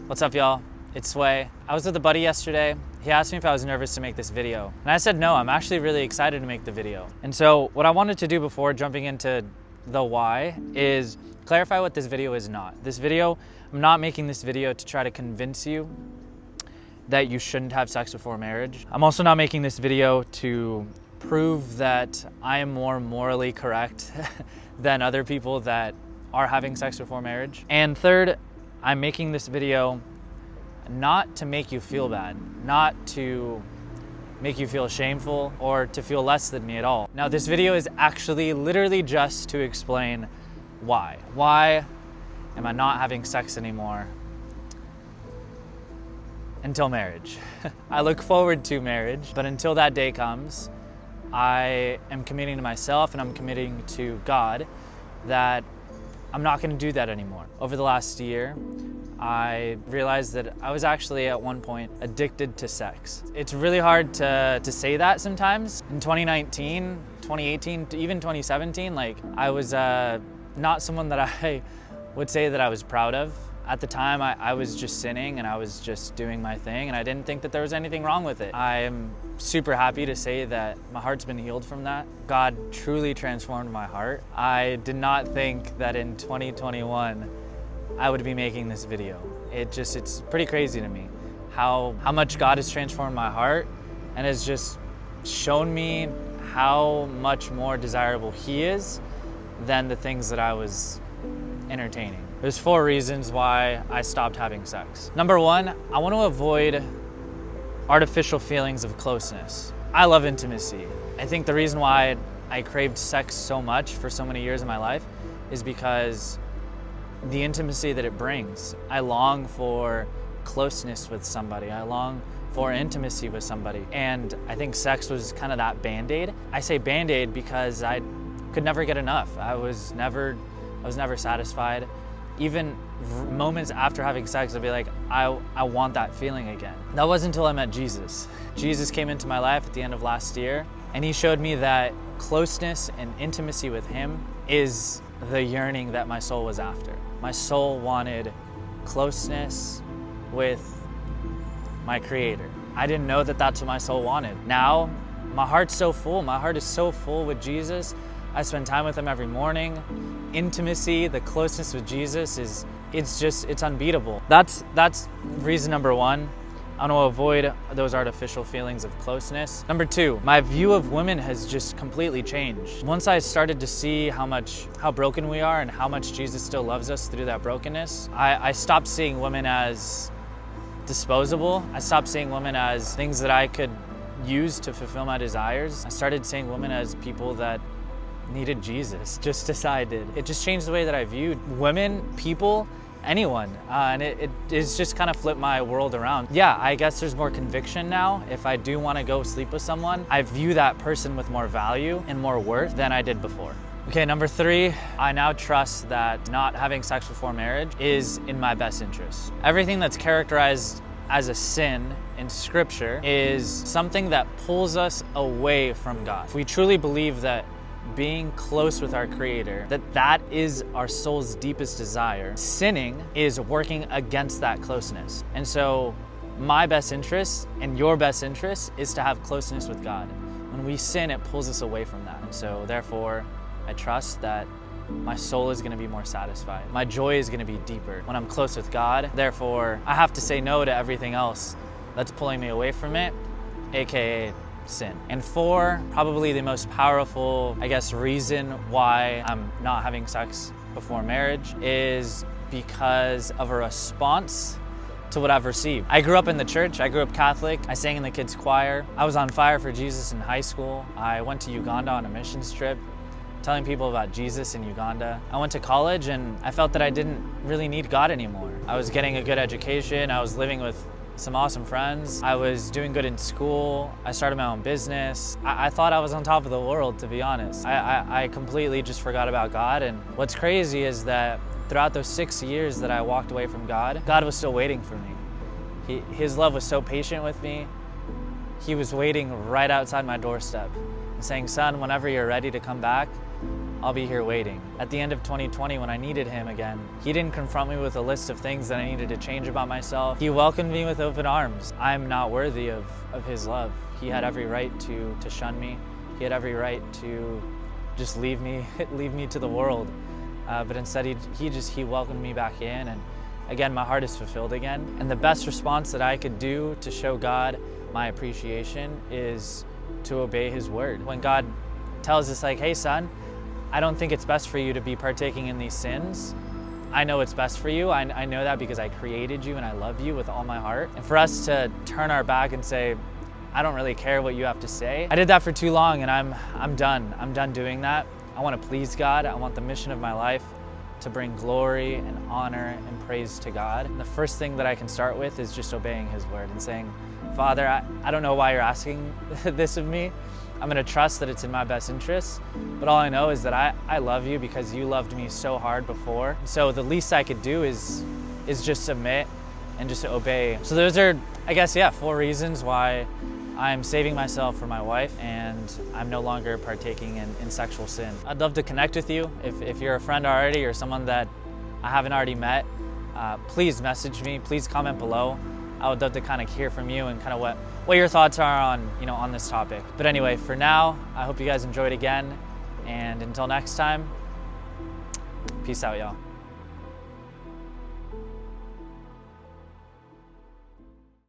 What's up, y'all? It's Sway. I was with a buddy yesterday. He asked me if I was nervous to make this video. And I said no, I'm actually really excited to make the video. And so what I wanted to do before jumping into the why is clarify what this video is not. I'm not making this video to try to convince you that you shouldn't have sex before marriage. I'm also not making this video to prove that I am more morally correct than other people that are having sex before marriage. And third, I'm making this video not to make you feel bad, not to make you feel shameful or to feel less than me at all. Now, this video is actually literally just to explain why. Why am I not having sex anymore until marriage? I look forward to marriage, but until that day comes, I am committing to myself and I'm committing to God that I'm not going to do that anymore. Over the last year, I realized that I was actually at one point addicted to sex. It's really hard to say that sometimes. In 2019, 2018, even 2017, I was not someone that I would say that I was proud of. At the time, I was just sinning and I was just doing my thing and I didn't think that there was anything wrong with it. I am super happy to say that my heart's been healed from that. God truly transformed my heart. I did not think that in 2021, I would be making this video. It's pretty crazy to me how much God has transformed my heart and has just shown me how much more desirable He is than the things that I was entertaining. There's 4 reasons why I stopped having sex. Number 1, I want to avoid artificial feelings of closeness. I love intimacy. I think the reason why I craved sex so much for so many years in my life is because the intimacy that it brings. I long for closeness with somebody. I long for intimacy with somebody. And I think sex was kind of that Band-Aid. I say Band-Aid because I could never get enough. I was never satisfied. Even moments after having sex, I'd be like, I want that feeling again. That wasn't until I met Jesus. Jesus came into my life at the end of last year, and He showed me that closeness and intimacy with Him is the yearning that my soul was after. My soul wanted closeness with my Creator. I didn't know that that's what my soul wanted. Now, my heart's so full. My heart is so full with Jesus. I spend time with Him every morning. Intimacy, the closeness with Jesus it's unbeatable. That's reason number 1. I want to avoid those artificial feelings of closeness. Number 2, my view of women has just completely changed. Once I started to see how broken we are and how much Jesus still loves us through that brokenness, I stopped seeing women as disposable. I stopped seeing women as things that I could use to fulfill my desires. I started seeing women as people that needed Jesus, just as I did. It just changed the way that I viewed women, people, anyone, and it's just kind of flipped my world around. Yeah, I guess there's more conviction now. If I do want to go sleep with someone, I view that person with more value and more worth than I did before. Okay, number 3, I now trust that not having sex before marriage is in my best interest. Everything that's characterized as a sin in Scripture is something that pulls us away from God. If we truly believe that being close with our Creator, that is our soul's deepest desire, sinning is working against that closeness. And so my best interest and your best interest is to have closeness with God. When we sin, it pulls us away from that. And so therefore, I trust that my soul is going to be more satisfied. My joy is going to be deeper when I'm close with God. Therefore, I have to say no to everything else that's pulling me away from it, aka sin. And 4, probably the most powerful, reason why I'm not having sex before marriage is because of a response to what I've received. I grew up in the church. I grew up Catholic. I sang in the kids' choir. I was on fire for Jesus in high school. I went to Uganda on a missions trip, telling people about Jesus in Uganda. I went to college and I felt that I didn't really need God anymore. I was getting a good education. I was living with some awesome friends. I was doing good in school. I started my own business. I thought I was on top of the world, to be honest. I completely just forgot about God. And what's crazy is that throughout those 6 years that I walked away from God, God was still waiting for me. His love was so patient with me. He was waiting right outside my doorstep and saying, son, whenever you're ready to come back, I'll be here waiting. At the end of 2020, when I needed him again, he didn't confront me with a list of things that I needed to change about myself. He welcomed me with open arms. I'm not worthy of his love. He had every right to shun me. He had every right to just leave me to the world. But instead he welcomed me back in, and again, my heart is fulfilled again. And the best response that I could do to show God my appreciation is to obey his word. When God tells us like, hey son, I don't think it's best for you to be partaking in these sins. I know it's best for you. I know that because I created you and I love you with all my heart. And for us to turn our back and say, I don't really care what you have to say. I did that for too long, and I'm done. I'm done doing that. I want to please God. I want the mission of my life to bring glory and honor and praise to God. And the first thing that I can start with is just obeying his word and saying, Father, I don't know why you're asking this of me. I'm gonna trust that it's in my best interest, but all I know is that I love you because you loved me so hard before. So the least I could do is just submit and just obey. So those are, I guess, 4 reasons why I'm saving myself for my wife and I'm no longer partaking in sexual sin. I'd love to connect with you. If you're a friend already or someone that I haven't already met, please message me, please comment below. I would love to kind of hear from you and kind of what your thoughts are on this topic. But anyway, for now, I hope you guys enjoyed again, and until next time, peace out, y'all.